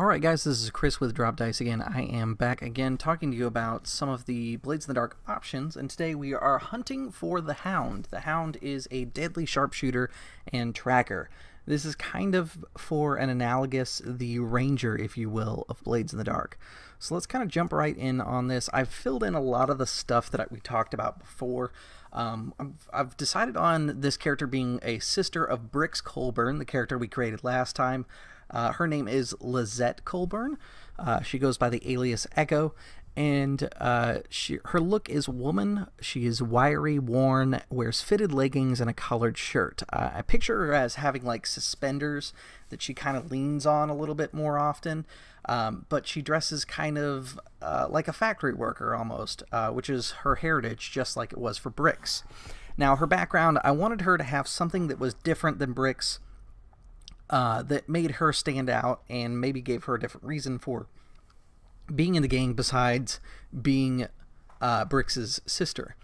Alright guys, this is Chris with Drop Dice again. I am back again talking to you about some of the Blades in the Dark options, and today we are hunting for the Hound. The Hound is a deadly sharpshooter and tracker. This is kind of for an analogous, the Ranger, if you will, of Blades in the Dark. So let's kind of jump right in on this. I've filled in a lot of the stuff that we talked about before. I've decided on this character being a sister of Brix Colburn, the character we created last time. Her name is Lizette Colburn. She goes by the alias Echo, and her look is woman. She is wiry, worn, wears fitted leggings and a collared shirt. I picture her as having like suspenders that she kind of leans on a little bit more often, but she dresses kind of like a factory worker almost, which is her heritage, just like it was for Brix. Now, her background, I wanted her to have something that was different than Brix, that made her stand out and maybe gave her a different reason for being in the gang besides being Brix's sister.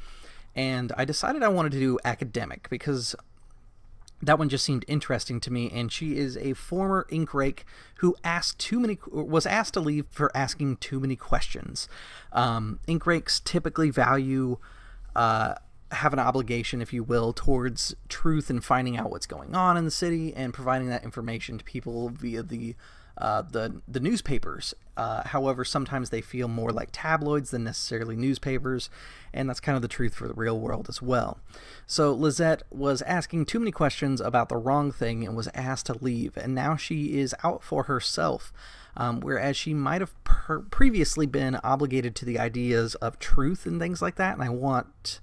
And I decided I wanted to do academic because that one just seemed interesting to me, and she is a former ink rake who was asked to leave for asking too many questions. Ink rakes typically value have an obligation, if you will, towards truth and finding out what's going on in the city and providing that information to people via the newspapers. However, sometimes they feel more like tabloids than necessarily newspapers, and that's kind of the truth for the real world as well. So Lizette was asking too many questions about the wrong thing and was asked to leave, and now she is out for herself. Whereas she might have previously been obligated to the ideas of truth and things like that, and I want,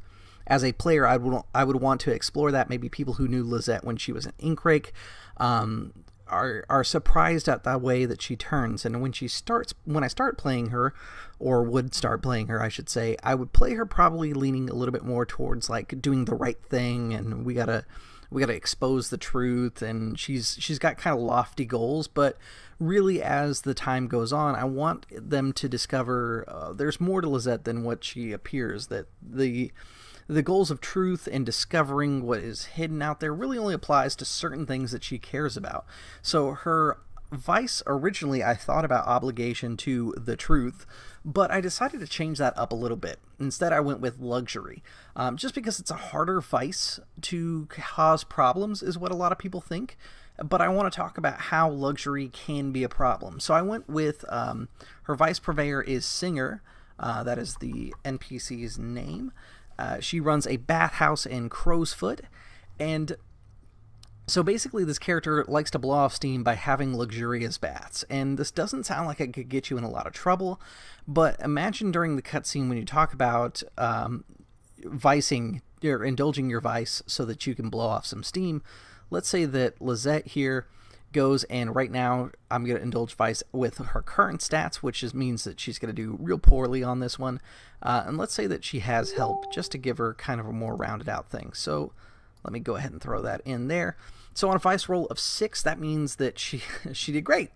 as a player, I would want to explore that. Maybe people who knew Lizette when she was an ink rake are surprised at the way that she turns. And when I start playing her, or would start playing her, I should say, I would play her probably leaning a little bit more towards like doing the right thing, and we gotta expose the truth, and she's got kind of lofty goals. But really, as the time goes on, I want them to discover there's more to Lizette than what she appears, that the goals of truth and discovering what is hidden out there really only applies to certain things that she cares about. So her vice, originally I thought about obligation to the truth, but I decided to change that up a little bit. Instead, I went with luxury, just because it's a harder vice to cause problems is what a lot of people think. But I want to talk about how luxury can be a problem. So I went with her vice purveyor is Singer. That is the NPC's name. She runs a bathhouse in Crowsfoot, and so basically this character likes to blow off steam by having luxurious baths. And this doesn't sound like it could get you in a lot of trouble, but imagine during the cutscene when you talk about vicing or indulging your vice so that you can blow off some steam. Let's say that Lizette here goes, and right now I'm going to indulge vice with her current stats, which means that she's going to do real poorly on this one. And let's say that she has help, just to give her kind of a more rounded out thing. So let me go ahead and throw that in there. So on a vice roll of 6, that means that she did great.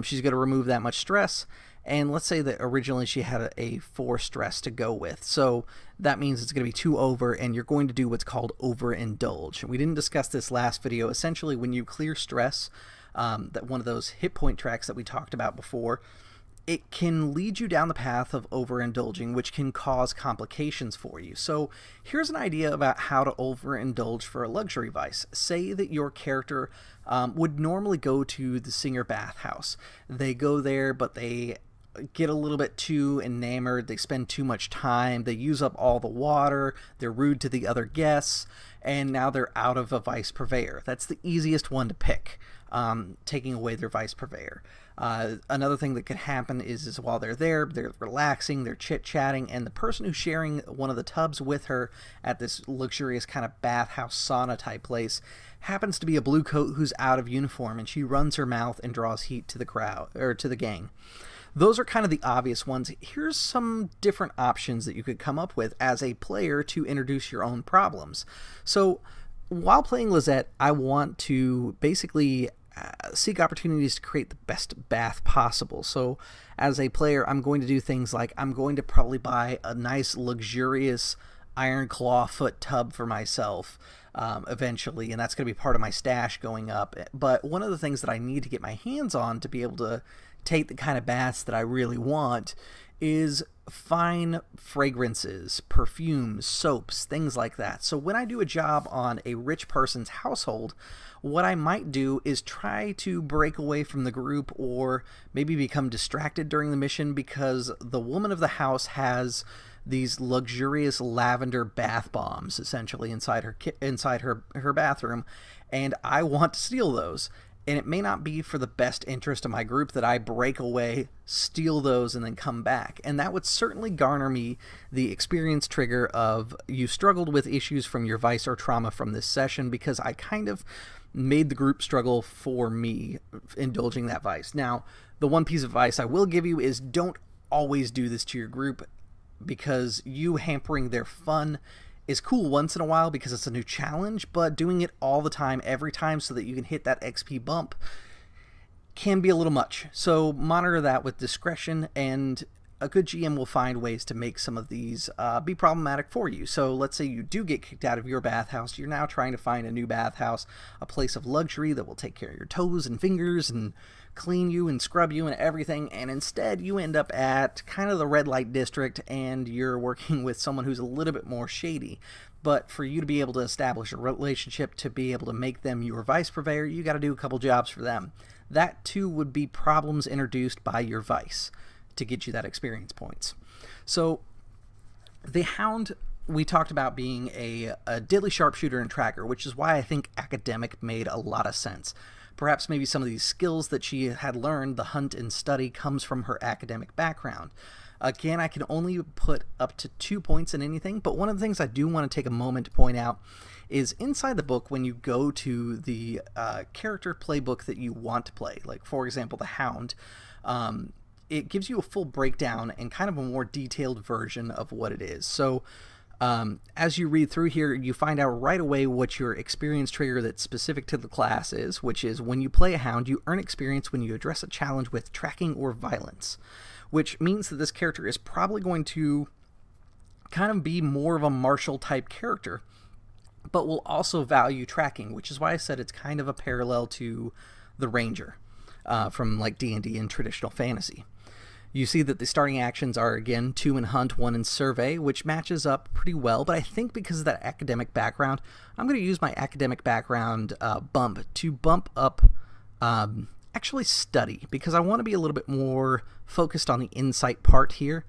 She's going to remove that much stress. And let's say that originally she had a 4 stress to go with. So that means it's going to be 2 over, and you're going to do what's called overindulge. We didn't discuss this last video. Essentially, when you clear stress, that one of those hit point tracks that we talked about before, it can lead you down the path of overindulging, which can cause complications for you. So here's an idea about how to overindulge for a luxury vice. Say that your character would normally go to the Singer bathhouse. They go there, but they get a little bit too enamored, they spend too much time, they use up all the water, they're rude to the other guests, and now they're out of a vice purveyor. That's the easiest one to pick, taking away their vice purveyor. Another thing that could happen is while they're there, they're relaxing, they're chit-chatting, and the person who's sharing one of the tubs with her at this luxurious kind of bathhouse sauna type place happens to be a blue coat who's out of uniform, and she runs her mouth and draws heat to the crowd, or to the gang. Those are kind of the obvious ones. Here's some different options that you could come up with as a player to introduce your own problems. So while playing Lizette, I want to basically seek opportunities to create the best bath possible. So as a player, I'm going to do things like I'm going to probably buy a nice luxurious iron claw foot tub for myself. eventually, and that's going to be part of my stash going up. But one of the things that I need to get my hands on to be able to take the kind of baths that I really want is fine fragrances, perfumes, soaps, things like that. So when I do a job on a rich person's household, what I might do is try to break away from the group or maybe become distracted during the mission because the woman of the house has these luxurious lavender bath bombs essentially inside her bathroom, and I want to steal those. And it may not be for the best interest of my group that I break away, steal those, and then come back. And that would certainly garner me the experience trigger of you struggled with issues from your vice or trauma from this session, because I kind of made the group struggle for me indulging that vice. Now, the one piece of advice I will give you is don't always do this to your group, because you hampering their fun is cool once in a while because it's a new challenge, but doing it all the time, every time, so that you can hit that XP bump can be a little much. So monitor that with discretion, and a good GM will find ways to make some of these be problematic for you. So let's say you do get kicked out of your bathhouse. You're now trying to find a new bathhouse, a place of luxury that will take care of your toes and fingers and clean you and scrub you and everything, and instead you end up at kind of the red light district and you're working with someone who's a little bit more shady. But for you to be able to establish a relationship, to be able to make them your vice purveyor, you got to do a couple jobs for them. That too would be problems introduced by your vice to get you that experience points. So the Hound, we talked about being a deadly sharpshooter and tracker, which is why I think academic made a lot of sense. Perhaps maybe some of these skills that she had learned, the hunt and study, comes from her academic background. Again, I can only put up to 2 points in anything, but one of the things I do want to take a moment to point out is inside the book, when you go to the character playbook that you want to play, like for example the Hound, it gives you a full breakdown and kind of a more detailed version of what it is. So as you read through here, you find out right away what your experience trigger that's specific to the class is, which is when you play a Hound, you earn experience when you address a challenge with tracking or violence, which means that this character is probably going to kind of be more of a martial type character, but will also value tracking, which is why I said it's kind of a parallel to the Ranger from like D&D and traditional fantasy. You see that the starting actions are, again, 2 in Hunt, 1 in Survey, which matches up pretty well, but I think because of that academic background, I'm going to use my academic background bump to bump up actually Study, because I want to be a little bit more focused on the insight part here.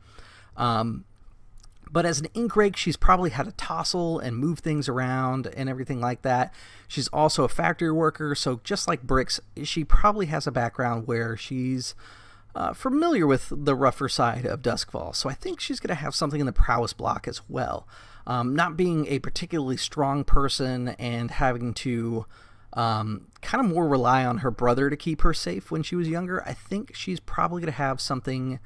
But as an ink rake, she's probably had to tousle and move things around and everything like that. She's also a factory worker, so just like Bricks, she probably has a background where she's familiar with the rougher side of Duskfall, so I think she's going to have something in the prowess block as well. Not being a particularly strong person and having to kind of more rely on her brother to keep her safe when she was younger, I think she's probably going to have something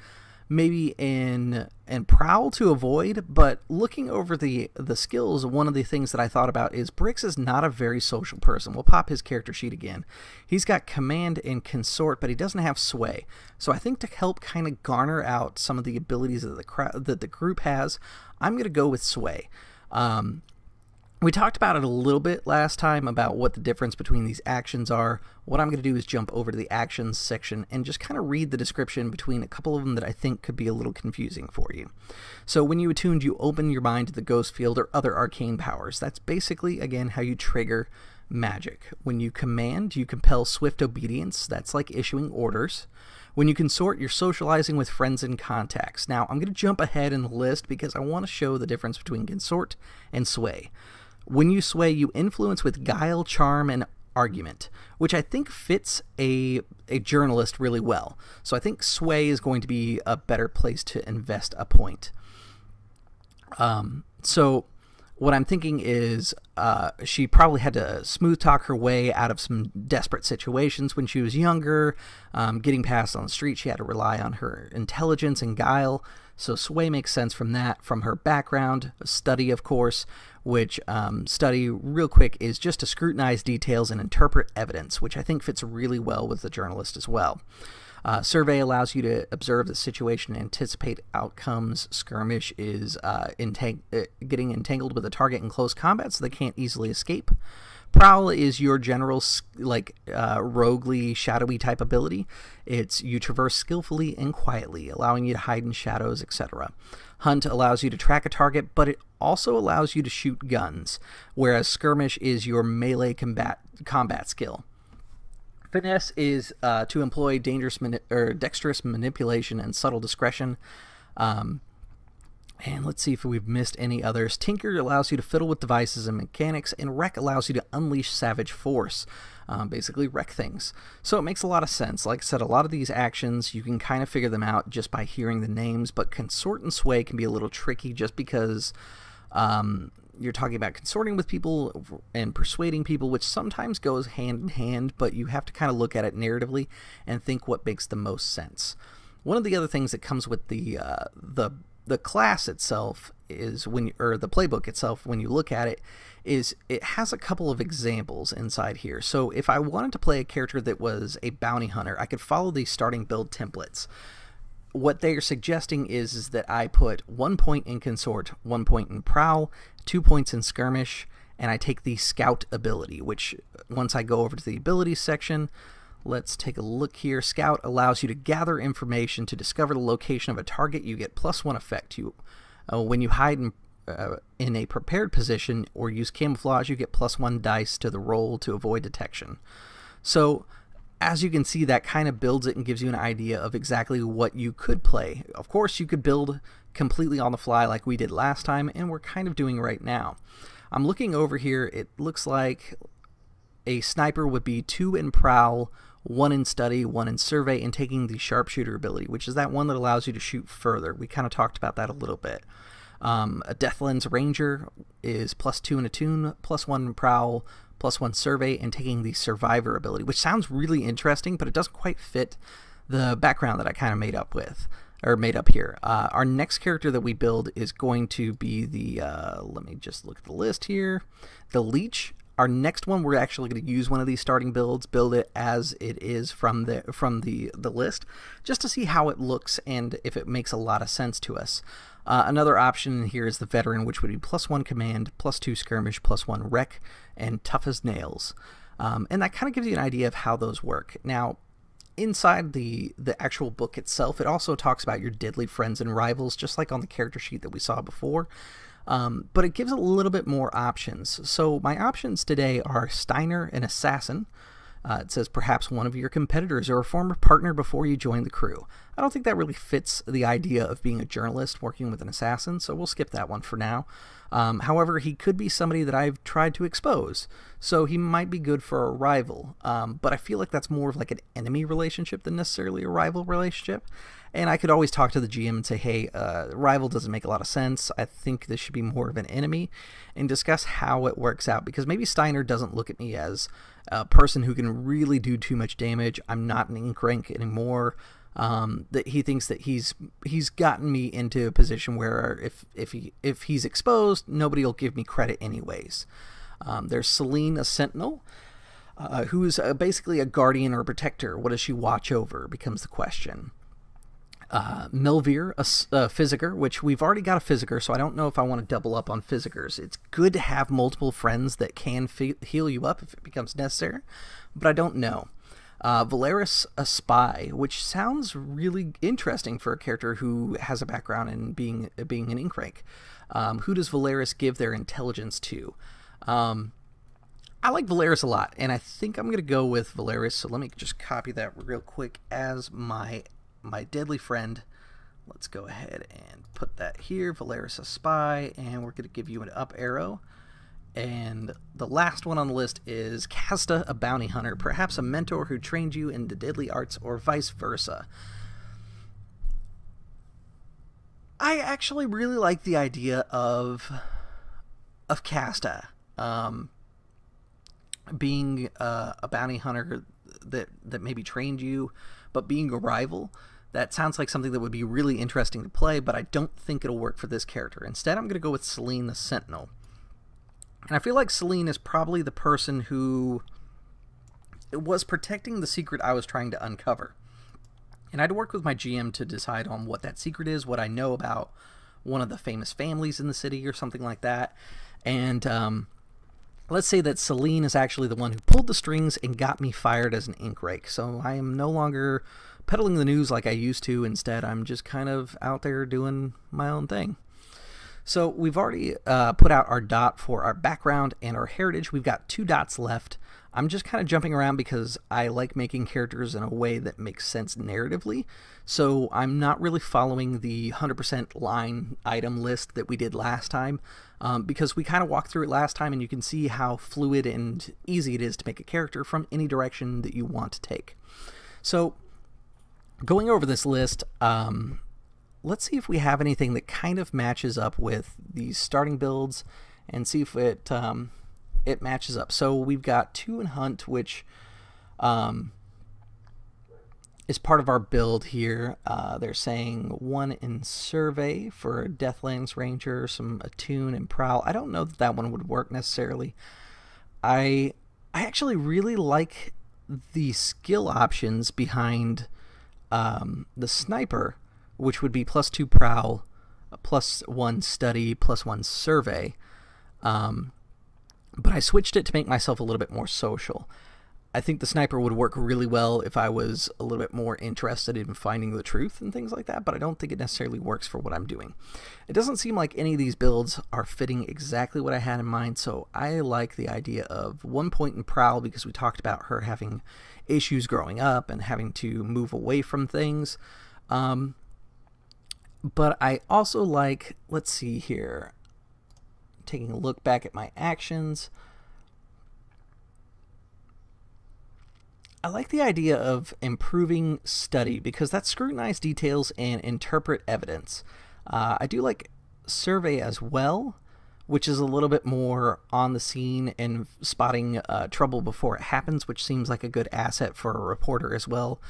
maybe in Prowl to avoid. But looking over the skills, one of the things that I thought about is Bricks is not a very social person. We'll pop his character sheet again. He's got Command and Consort, but he doesn't have Sway. So I think to help kind of garner out some of the abilities that the group has, I'm going to go with Sway. We talked about it a little bit last time about what the difference between these actions are. What I'm going to do is jump over to the actions section and just kind of read the description between a couple of them that I think could be a little confusing for you. So when you attuned, you open your mind to the ghost field or other arcane powers. That's basically, again, how you trigger magic. When you command, you compel swift obedience. That's like issuing orders. When you consort, you're socializing with friends and contacts. Now, I'm going to jump ahead in the list because I want to show the difference between consort and sway. When you sway, you influence with guile, charm, and argument, which I think fits a journalist really well. So I think sway is going to be a better place to invest a point. So what I'm thinking is she probably had to smooth talk her way out of some desperate situations when she was younger. Getting past on the street, she had to rely on her intelligence and guile. So sway makes sense from that. From her background, study, of course, which study, real quick, is just to scrutinize details and interpret evidence, which I think fits really well with the journalist as well. Survey allows you to observe the situation and anticipate outcomes. Skirmish is getting entangled with a target in close combat so they can't easily escape. Prowl is your general, roguely, shadowy type ability. You traverse skillfully and quietly, allowing you to hide in shadows, etc. Hunt allows you to track a target, but it also allows you to shoot guns, whereas Skirmish is your melee combat skill. Finesse is to employ dexterous manipulation and subtle discretion. And let's see if we've missed any others. Tinker allows you to fiddle with devices and mechanics, and Wreck allows you to unleash savage force, basically wreck things. So it makes a lot of sense. Like I said, a lot of these actions, you can kind of figure them out just by hearing the names, but Consort and Sway can be a little tricky just because you're talking about consorting with people and persuading people, which sometimes goes hand in hand, but you have to kind of look at it narratively and think what makes the most sense. One of the other things that comes with the class itself is or the playbook itself, when you look at it, is it has a couple of examples inside here. So if I wanted to play a character that was a bounty hunter, I could follow these starting build templates. What they are suggesting is that I put 1 point in Consort, 1 point in Prowl, 2 points in Skirmish, and I take the Scout ability, which once I go over to the abilities section, let's take a look here. Scout allows you to gather information to discover the location of a target. You get +1 effect. When you hide in a prepared position or use camouflage, you get +1 dice to the roll to avoid detection. So as you can see, that kind of builds it and gives you an idea of exactly what you could play. Of course, you could build completely on the fly like we did last time, and we're kind of doing right now. I'm looking over here. It looks like a sniper would be 2 in Prowl, 1 in Study, 1 in Survey, and taking the Sharpshooter ability, which is that one that allows you to shoot further. We kind of talked about that a little bit. A Deathlens Ranger is +2 in Attune, +1 in Prowl, +1 Survey, and taking the Survivor ability, which sounds really interesting, but it doesn't quite fit the background that I kind of made up here. Our next character that we build is going to be the, let me just look at the list here, the Leech. Our next one, we're actually going to use one of these starting builds, build it as it is from the list, just to see how it looks and if it makes a lot of sense to us. Another option here is the Veteran, which would be +1 Command, +2 Skirmish, +1 Wreck, and Tough as Nails. And that kind of gives you an idea of how those work. Now, inside the actual book itself, it also talks about your deadly friends and rivals, just like on the character sheet that we saw before. But it gives a little bit more options. So my options today are Steiner, an assassin. It says perhaps one of your competitors or a former partner before you joined the crew. I don't think that really fits the idea of being a journalist working with an assassin, so we'll skip that one for now. However, he could be somebody that I've tried to expose, so he might be good for a rival. But I feel like that's more of like an enemy relationship than necessarily a rival relationship. And I could always talk to the GM and say, hey, rival doesn't make a lot of sense. I think this should be more of an enemy, and discuss how it works out. Because maybe Steiner doesn't look at me as a person who can really do too much damage. I'm not an ink rank anymore. That he thinks that he's gotten me into a position where if he's exposed, nobody will give me credit anyways. There's Celine, a sentinel, who's basically a guardian or protector. What does she watch over becomes the question. Melvir, a Physiker, which we've already got a Physiker, so I don't know if I want to double up on Physicers. It's good to have multiple friends that can heal you up if it becomes necessary, but I don't know. Valeris, a Spy, which sounds really interesting for a character who has a background in being an ink rank. Who does Valeris give their intelligence to? I like Valeris a lot, and I think I'm going to go with Valeris, so let me just copy that real quick as my deadly friend. Let's go ahead and put that here, Valeris, a Spy, and we're going to give you an up arrow. And the last one on the list is Casta, a bounty hunter, perhaps a mentor who trained you in the deadly arts or vice versa. I actually really like the idea of Casta being a bounty hunter that maybe trained you, but being a rival. That sounds like something that would be really interesting to play, but I don't think it'll work for this character. Instead, I'm going to go with Celine the Sentinel. And I feel like Celine is probably the person who was protecting the secret I was trying to uncover. And I'd work with my GM to decide on what that secret is, what I know about one of the famous families in the city or something like that. And let's say that Celine is actually the one who pulled the strings and got me fired as an ink rake. So I am no longer peddling the news like I used to. Instead, I'm just kind of out there doing my own thing. So we've already put out our dot for our background and our heritage. We've got 2 dots left. I'm just kind of jumping around because I like making characters in a way that makes sense narratively. So I'm not really following the 100% line item list that we did last time, because we kind of walked through it last time, and you can see how fluid and easy it is to make a character from any direction that you want to take. So going over this list, let's see if we have anything that kind of matches up with these starting builds and see if it matches up. So we've got 2 in Hunt, which is part of our build here. They're saying 1 in Survey for Deathlands Ranger, some Attune and Prowl. I don't know that that one would work necessarily. I actually really like the skill options behind the Sniper, which would be +2 Prowl, +1 Study, +1 Survey. But I switched it to make myself a little bit more social. I think the Sniper would work really well if I was a little bit more interested in finding the truth and things like that, but I don't think it necessarily works for what I'm doing. It doesn't seem like any of these builds are fitting exactly what I had in mind, so I like the idea of 1 point in Prowl because we talked about her having issues growing up and having to move away from things. But I also like, let's see here, taking a look back at my actions, I like the idea of improving Study because that scrutinize details and interpret evidence. I do like Survey as well, which is a little bit more on the scene and spotting trouble before it happens, which seems like a good asset for a reporter as well.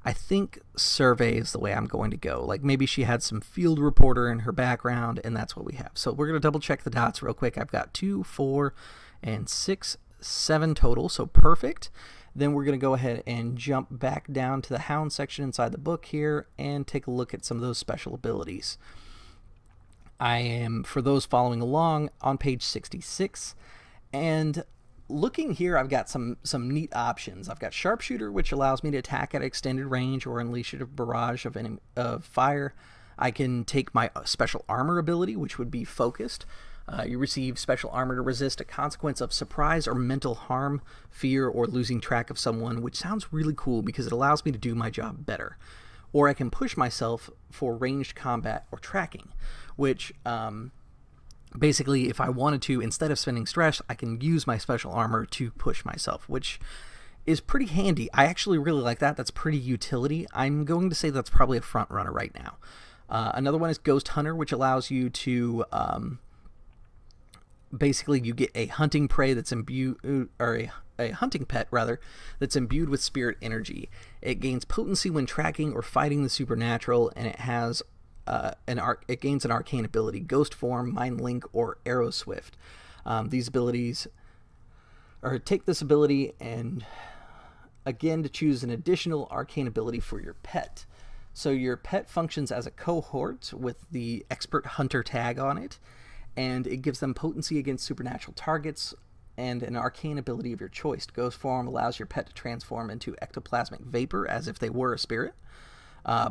I think Survey is the way I'm going to go. Like maybe she had some field reporter in her background, and that's what we have. So we're going to double check the dots real quick. I've got 2, 4, and 6, 7 total, so perfect. Then we're going to go ahead and jump back down to the Hound section inside the book here and take a look at some of those special abilities. I am, for those following along, on page 66, and looking here, I've got some neat options. I've got Sharpshooter, which allows me to attack at extended range or unleash a barrage of fire. I can take my special armor ability, which would be Focused. You receive special armor to resist a consequence of surprise or mental harm, fear, or losing track of someone, which sounds really cool because it allows me to do my job better. Or I can push myself for ranged combat or tracking, which basically, if I wanted to, instead of spending stress, I can use my special armor to push myself, which is pretty handy. I actually really like that. That's pretty utility. I'm going to say that's probably a front runner right now. Another one is Ghost Hunter, which allows you to basically you get a hunting prey that's imbued, or a hunting pet rather, that's imbued with spirit energy. It gains potency when tracking or fighting the supernatural, and it has it gains an arcane ability: Ghost Form, Mind Link, or Arrow Swift. These abilities, or take this ability and again to choose an additional arcane ability for your pet. So your pet functions as a cohort with the Expert Hunter tag on it, and it gives them potency against supernatural targets and an arcane ability of your choice. Ghost Form allows your pet to transform into ectoplasmic vapor as if they were a spirit.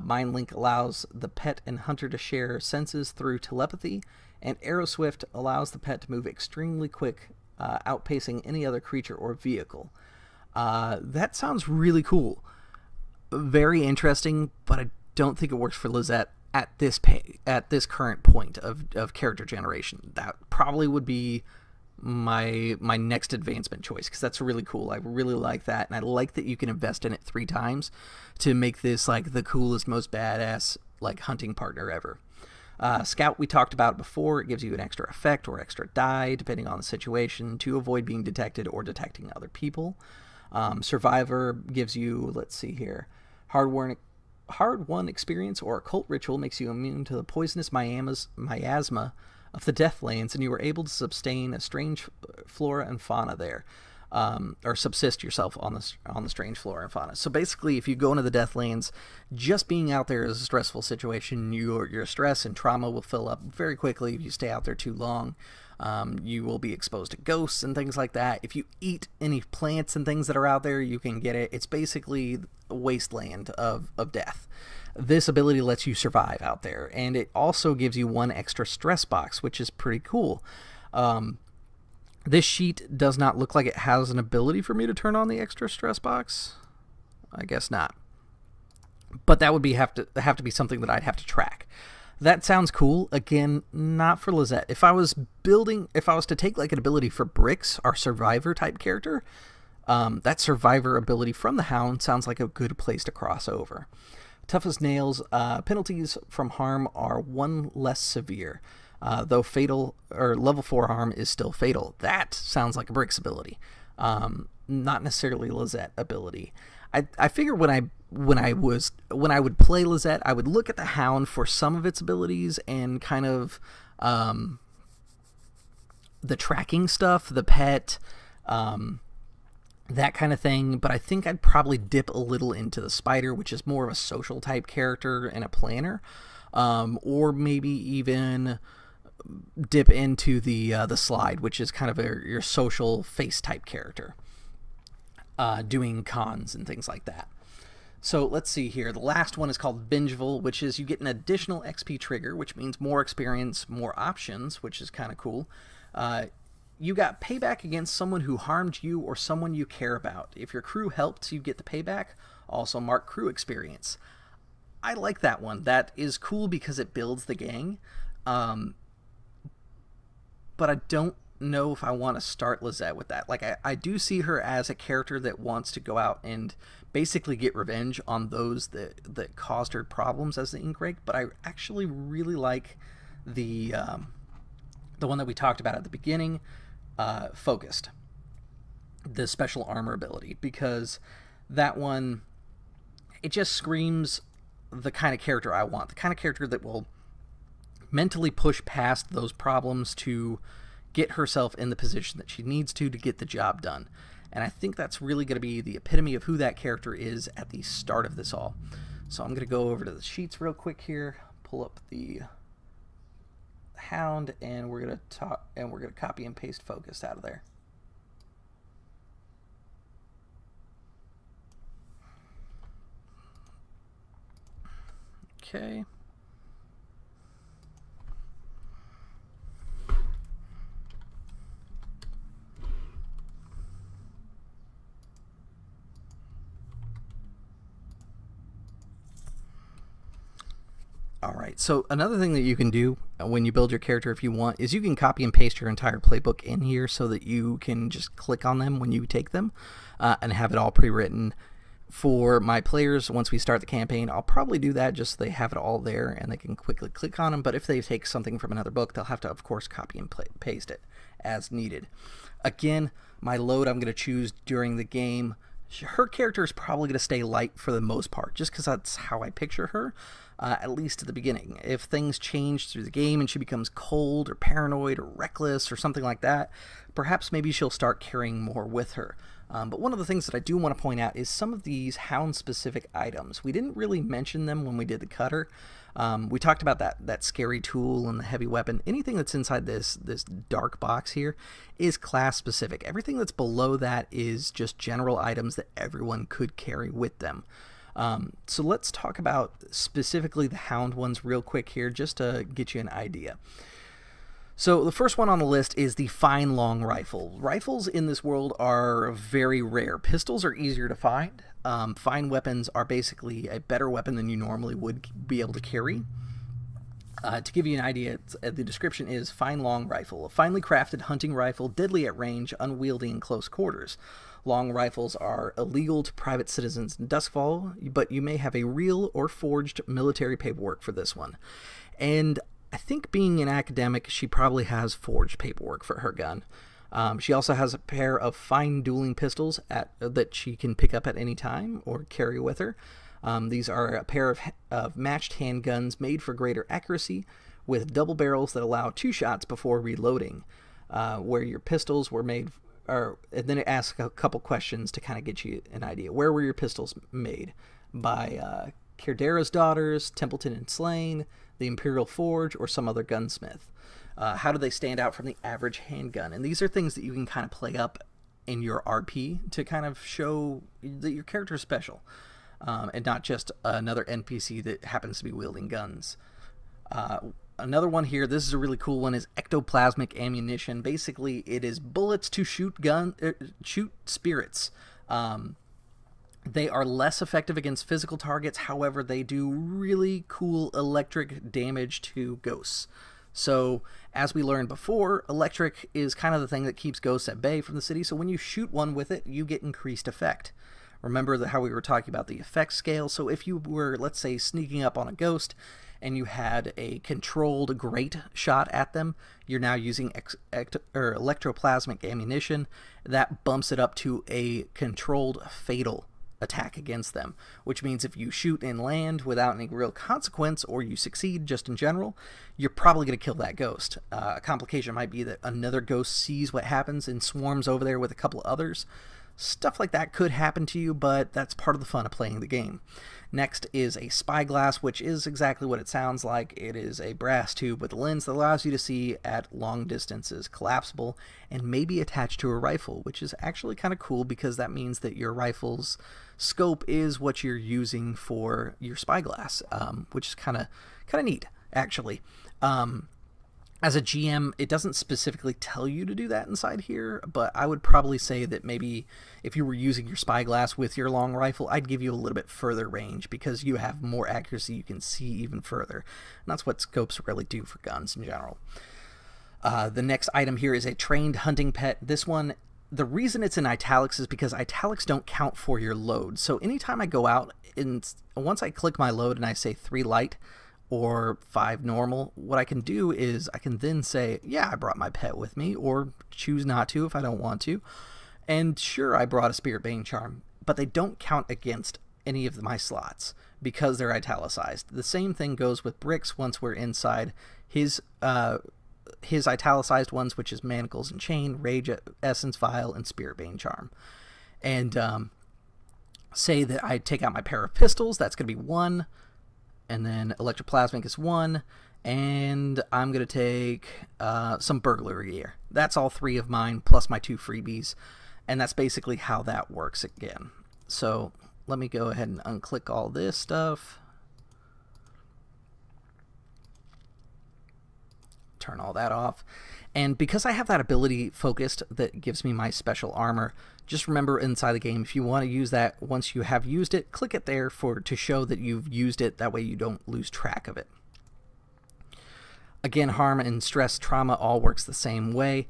Mind Link allows the pet and hunter to share senses through telepathy, and Arrow Swift allows the pet to move extremely quick, outpacing any other creature or vehicle. That sounds really cool. Very interesting, but I don't think it works for Lizette at this current point of character generation. That probably would be my next advancement choice, because that's really cool. I really like that, and I like that you can invest in it 3 times to make this like the coolest, most badass like hunting partner ever. Scout, we talked about before. It gives you an extra effect or extra die depending on the situation to avoid being detected or detecting other people. Survivor gives you, let's see here, hard-won experience or occult ritual makes you immune to the poisonous miasma of the Deathlands, and you are able to sustain a strange flora and fauna there. or subsist yourself on the strange flora and fauna. So basically, if you go into the Deathlands, just being out there is a stressful situation. Your stress and trauma will fill up very quickly if you stay out there too long. You will be exposed to ghosts and things like that. If you eat any plants and things that are out there, you can get it. It's basically a wasteland of death. This ability lets you survive out there, and it also gives you 1 extra stress box, which is pretty cool. This sheet does not look like it has an ability for me to turn on the extra stress box. I guess not. But that would have to be something that I'd have to track. That sounds cool. Again, not for Lizette. If I was to take like an ability for Bricks, our survivor type character, that survivor ability from the Hound sounds like a good place to cross over. Tough as nails, penalties from harm are 1 less severe, though fatal or level 4 harm is still fatal. That sounds like a Bricks ability, not necessarily Lizette ability. I figure when I would play Lizette, I would look at the Hound for some of its abilities and kind of the tracking stuff, the pet, that kind of thing. But I think I'd probably dip a little into the Spider, which is more of a social type character and a planner, or maybe even dip into the Slide, which is kind of your social face type character, doing cons and things like that. So let's see here. The last one is called Vengeful, which is you get an additional XP trigger, which means more experience, more options, which is kind of cool. You got payback against someone who harmed you or someone you care about. If your crew helped, you get the payback. Also mark crew experience. I like that one. That is cool because it builds the gang. But I don't know if I want to start Lizette with that. Like, I do see her as a character that wants to go out and basically get revenge on those that caused her problems as the Ink Rake, but I actually really like the one that we talked about at the beginning, Focused, the special armor ability, because that one, it just screams the kind of character I want, the kind of character that will mentally push past those problems to get herself in the position that she needs to get the job done. And I think that's really going to be the epitome of who that character is at the start of this all. So I'm going to go over to the sheets real quick here, pull up the Hound, and we're going to copy and paste Focused out of there. Okay. Alright, so another thing that you can do when you build your character if you want is you can copy and paste your entire playbook in here so that you can just click on them when you take them and have it all pre-written. For my players, once we start the campaign, I'll probably do that just so they have it all there and they can quickly click on them, but if they take something from another book, they'll have to, of course, copy and paste it as needed. Again, my load I'm going to choose during the game, her character is probably going to stay light for the most part, just because that's how I picture her. At least at the beginning. If things change through the game and she becomes cold or paranoid or reckless or something like that, perhaps maybe she'll start carrying more with her. But one of the things that I do want to point out is some of these Hound-specific items. We didn't really mention them when we did the cutter. We talked about that scary tool and the heavy weapon. Anything that's inside this dark box here is class-specific. Everything that's below that is just general items that everyone could carry with them. So let's talk about specifically the Hound ones real quick here, just to get you an idea. So the first one on the list is the fine long rifle. Rifles in this world are very rare. Pistols are easier to find. Fine weapons are basically a better weapon than you normally would be able to carry. To give you an idea, the description is fine long rifle, a finely crafted hunting rifle, deadly at range, unwieldy in close quarters. Long rifles are illegal to private citizens in Duskfall, but you may have a real or forged military paperwork for this one. And I think being an academic, she probably has forged paperwork for her gun. She also has a pair of fine dueling pistols that she can pick up at any time or carry with her. These are a pair of matched handguns made for greater accuracy with double barrels that allow 2 shots before reloading, where your pistols were made and then it asks a couple questions to kind of get you an idea. Where were your pistols made? By Caldera's daughters, Templeton and Slane, the Imperial Forge, or some other gunsmith? How do they stand out from the average handgun? And these are things that you can kind of play up in your RP to kind of show that your character is special, and not just another NPC that happens to be wielding guns. Another one here, this is a really cool one, is Ectoplasmic Ammunition. Basically, it is bullets to shoot spirits. They are less effective against physical targets, however, they do really cool electric damage to ghosts. So, as we learned before, electric is kind of the thing that keeps ghosts at bay from the city, so when you shoot one with it, you get increased effect. Remember how we were talking about the effect scale? So if you were, let's say, sneaking up on a ghost, and you had a controlled great shot at them, you're now using electroplasmic ammunition. That bumps it up to a controlled fatal attack against them, which means if you shoot and land without any real consequence, or you succeed just in general, you're probably going to kill that ghost. A complication might be that another ghost sees what happens and swarms over there with a couple others. Stuff like that could happen to you, but that's part of the fun of playing the game. Next is a Spyglass, which is exactly what it sounds like. It is a brass tube with a lens that allows you to see at long distances, collapsible, and maybe attached to a rifle, which is actually kind of cool because that means that your rifle's scope is what you're using for your Spyglass, which is kind of neat, actually. As a GM, it doesn't specifically tell you to do that inside here, but I would probably say that maybe if you were using your Spyglass with your long rifle, I'd give you a little bit further range because you have more accuracy, you can see even further. And that's what scopes really do for guns in general. The next item here is a trained hunting pet. This one, the reason it's in italics is because italics don't count for your load. So anytime I go out, and once I click my load and I say 3 light, or 5 normal, what I can do is I can then say, yeah, I brought my pet with me, or choose not to if I don't want to. And sure, I brought a Spirit Bane Charm, but they don't count against any of my slots because they're italicized. The same thing goes with Bricks once we're inside his italicized ones, which is Manacles and Chain, Rage Essence Vial, and Spirit Bane Charm. And say that I take out my pair of pistols, that's going to be 1. And then Electroplasmic is 1, and I'm going to take some burglary gear. That's all 3 of mine, plus my 2 freebies, and that's basically how that works again. So let me go ahead and unclick all this stuff. Turn all that off. And because I have that ability focused that gives me my special armor, just remember inside the game, if you want to use that, once you have used it, click it there to show that you've used it. That way you don't lose track of it. Again, harm and stress trauma all works the same way.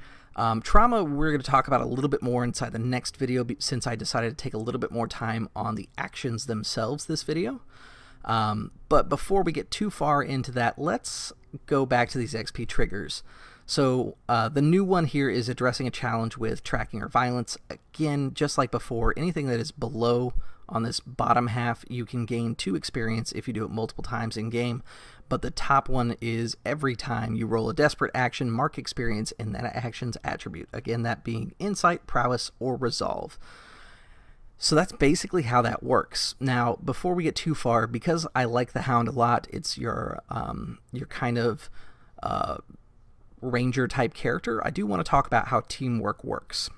Trauma we're going to talk about a little bit more inside the next video, since I decided to take a little bit more time on the actions themselves this video. But before we get too far into that, let's go back to these XP triggers. So the new one here is addressing a challenge with tracking or violence. Again, just like before, anything that is below on this bottom half, you can gain 2 experience if you do it multiple times in game. But the top one is every time you roll a desperate action, mark experience in that action's attribute. Again, that being insight, prowess, or resolve. So that's basically how that works. Now, before we get too far, because I like the Hound a lot, it's your kind of ranger type character, I do want to talk about how teamwork works.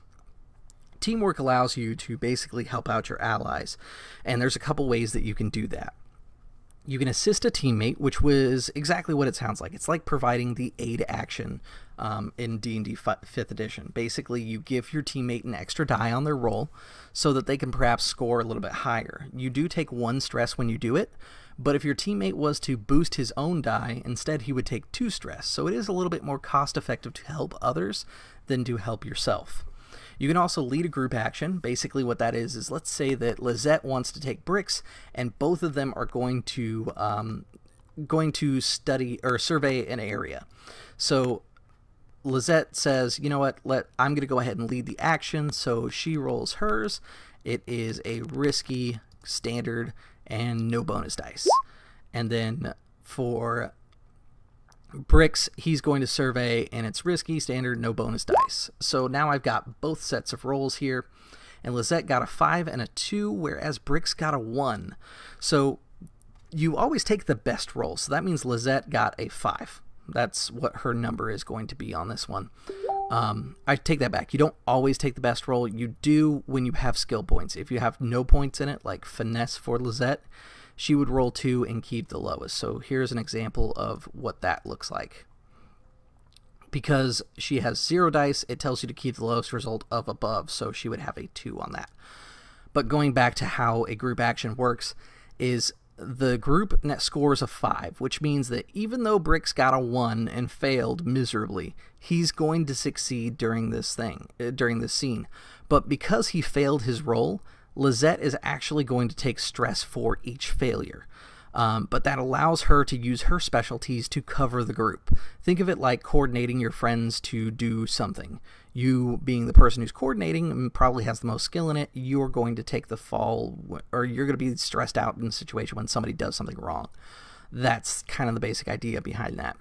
Teamwork allows you to basically help out your allies, and there's a couple ways that you can do that. You can assist a teammate, which was exactly what it sounds like. It's like providing the aid action in D&D 5th edition. Basically, you give your teammate an extra die on their roll so that they can perhaps score a little bit higher. You do take 1 stress when you do it, but if your teammate was to boost his own die, instead he would take 2 stress. So it is a little bit more cost effective to help others than to help yourself. You can also lead a group action. Basically what that is let's say that Lizette wants to take Bricks, and both of them are going to study or survey an area. So Lizette says, you know what, I'm going to go ahead and lead the action, so she rolls hers. It is a risky standard and no bonus dice. And then for Bricks, he's going to survey, and it's risky, standard, no bonus dice. So now I've got both sets of rolls here, and Lizette got a 5 and a 2, whereas Bricks got a 1. So you always take the best roll, so that means Lizette got a 5. That's what her number is going to be on this one. I take that back. You don't always take the best roll. You do when you have skill points. If you have no points in it, like finesse for Lizette, she would roll 2 and keep the lowest. So here's an example of what that looks like. Because she has 0 dice, it tells you to keep the lowest result of above, so she would have a 2 on that. But going back to how a group action works is the group net scores a 5, which means that even though Bricks got a 1 and failed miserably, he's going to succeed during this scene. But because he failed his roll, Lizette is actually going to take stress for each failure. But that allows her to use her specialties to cover the group. Think of it like coordinating your friends to do something. You, being the person who's coordinating and probably has the most skill in it, you're going to take the fall, or you're going to be stressed out in a situation when somebody does something wrong. That's kind of the basic idea behind that.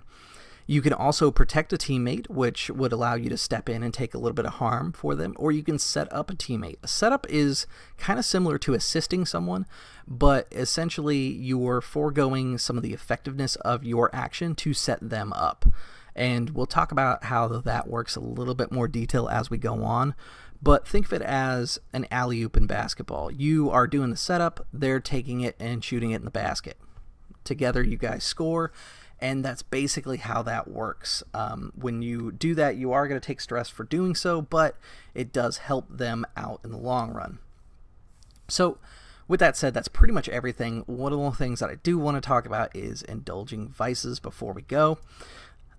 You can also protect a teammate, which would allow you to step in and take a little bit of harm for them, or you can set up a teammate. A setup is kind of similar to assisting someone, but essentially you're foregoing some of the effectiveness of your action to set them up. And we'll talk about how that works a little bit more detail as we go on, but think of it as an alley-oop in basketball. You are doing the setup, they're taking it and shooting it in the basket. Together you guys score. And that's basically how that works. When you do that, you are going to take stress for doing so, but it does help them out in the long run. So with that said, that's pretty much everything. One of the things that I do want to talk about is indulging vices before we go.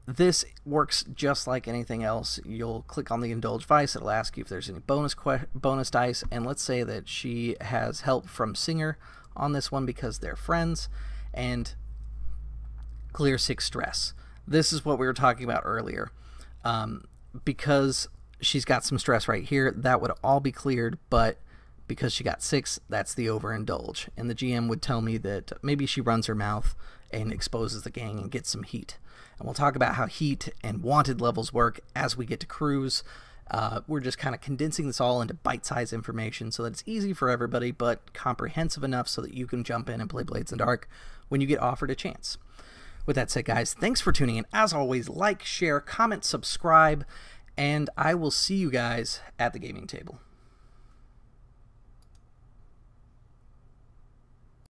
This works just like anything else. You'll click on the indulge vice. It'll ask you if there's any bonus dice. And let's say that she has help from Singer on this one because they're friends. And clear 6 stress. This is what we were talking about earlier. Because she's got some stress right here, that would all be cleared, but because she got 6, that's the overindulge. And the GM would tell me that maybe she runs her mouth and exposes the gang and gets some heat. And we'll talk about how heat and wanted levels work as we get to cruise. We're just kind of condensing this all into bite-sized information so that it's easy for everybody, but comprehensive enough so that you can jump in and play Blades in the Dark when you get offered a chance. With that said, guys, thanks for tuning in. As always, like, share, comment, subscribe, and I will see you guys at the gaming table.